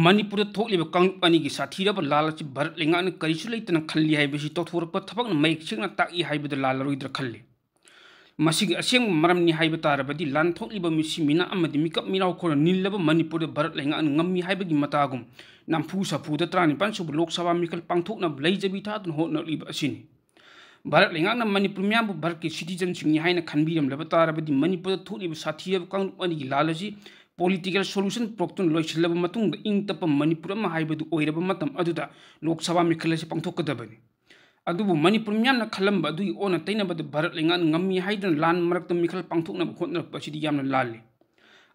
मणिपुर थोक्लिबा कांगलुप अनिगी साथीरब लालची भारत लेंगान करिसु लेतना खल्ली हाइबसी तोथोरप थबक मैक सिंगना ताकी हाइबद लालरोइद्र खल्ली मसिग असेंग मरमनि हाइब तारबदि लान थोक्लिबा मिसि मिना अमदि मिकप मिराओखोल निल्लब मणिपुर भारत लेंगान ngami हाइबगी मतागुम नामफू साफूद 35 सुब लोकसभा मिखल पांथोकना लैजबि थादन होनलिबा असिनि भारत लेंगान मणिपुर म्याम भारत के सिटीजन सिंगनि हाइना खनबिरम लब तारबदि Manipur थोक्लिबा साथीरब कांगलुप अनिगी Lalji political solution proktun loisilaba matung ing tapa manipur ma haibadu oiraba matam aduda loksawa mikhalasi pangthokadabani adubu manipur myamna khalamba adui ona tainabada bharat lengan ngammi haidan lan marakta mikhal pangthokna khotna pasidi yamna lalli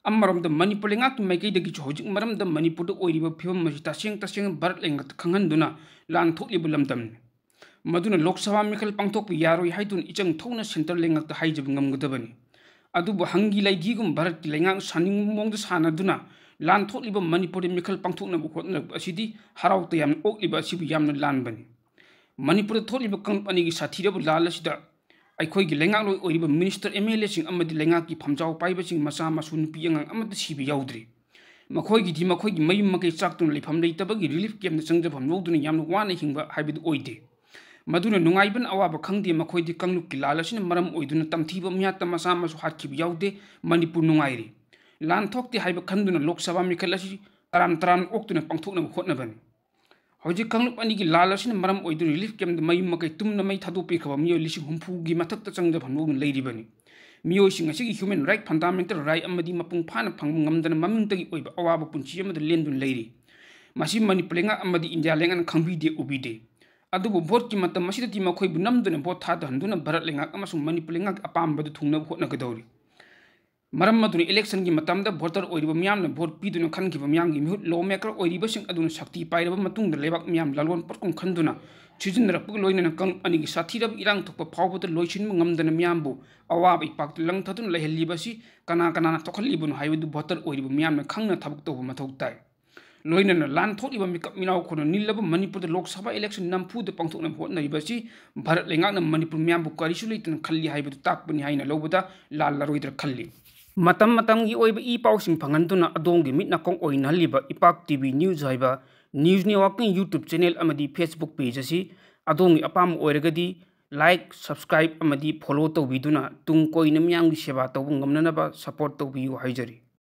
amaramda manipur lengak maikai dagi hojik maramda manipur da oiriba phibam masi taseng bharat lengat khanghanduna lan thokliba lamdam maduna loksawa mikhal pangthokpi yaroi haidun ichang thona center lengak ta haijab ngamgadabani अदुबु हंगी लाइगीगुम Bharat की लेंगांग सानिंग मोंग सानादुना लान थोक्लिबा मणिपुर मिखल पांथोकना खोतना असिदि हराउत याम ओक्लिबा असिबु यामना लानबनी मणिपुर थोक्लिबा कांगलुप अनिगी साथीरबु लाल असिदा अखोइगी लेंगांग लोइ ओइरिबा minister MLA सिंग अमदि लेंगांग की फमजाव पाइबसिंग मसा मसु नुपि अंगांग अमद सिबि याउद्रि मखोइगी मयुम मकै चाक्तुन लेफम लेतबगी relief camp चंगजफम नोदुना यामना वाना हिंगबा हाइबदु ओइदे मधुना नुंगाइबन अवाब खंगदे मखोइदि कांगलुप की लालसिन मरम ओइदुना तमथीबा म्यात मसा मसु हातखिबि याउदे मणिपुर नुंगाइरि लान थोक्ते हाइब खंदुना लोकसभा मिखल असि तराम ओक्तुना पांथोकना खोटनबनि हौजि कांगलुप अनिगी लालसिन मरम ओइदुना रिलीफ कैम्प मयुम मकै तुमना मै थादोपिखबा मियो लिसिंग हुम्फुगी मथक्ता चंगजफम नोदुना लैरिबनि मियोसिंग असिगी ह्यूमन राइट फंडामेंटल राइट अमदि मपुंग फाना फंग ngamdana mamingtagi oiba अवाब पुंची अमद लेंदुन लैरि मसि मणिपुर लेंगा अमदि इंडिया लेंगान खंबिदे उबिदे अदुबु भोट की मतम मसिदति मखोइबु नमदुना भोट थादहंदुना भारत लेंगाक अमसुंग मणिपुर लेंगाक अपामबदु थुंगनब होटनगदौरि मरम मदुना इलेक्शन की मतमदा भोटर ओइरिबा म्यामना भोट पिदुना खनखिबा म्यामगी मिहुत लॉ मेकर ओइरिबसिंग अदुना शक्ति पाइरबा मतुंगदा लेबाक म्याम लालोन पटकुम खंदुना सिजनरपग लोइनना कांगलुप अनिगी साथीरब इरांग थोकपा फावबदा लोइसिनबा ngamdana म्यामबु अवाब इपाक्तु लंगथदुना लैहल्लिबसि कना तोखल्लिबनु हाइबदु भोटर ओइरिबा म्यामना खंगना थबक तौबा मथौ ताइ लोइनना लान थोक्लिबा मिकप मिराओखोल निल्लबा मणिपुर लोकसभा इलेक्शन नमफूद पांथोकना होटनरिबसि भारत लेंगाकना मणिपुर म्यामबु करिसु लेतना खल्ली हाइबदु ताकपनि हाइना लौबदा लाल लरोइद्र खल्ली मतमगी ओइबा ई पाउसिंग फंगनदुना अदोंगी मिटना कोंग ओइनहल्लिबा इपाक टीवी न्यूज हाइबा न्यूज नेटवर्किंग यूट्यूब चैनल अमदी फेसबुक पेज असि अदोंगी अपाम ओइरगदी लाइक सब्सक्राइब अमदी फॉलो तौबिदुना तुंग कोइना म्यामगी सेवा तौब ngamnanaba सपोर्ट तौबियु हाइजरी।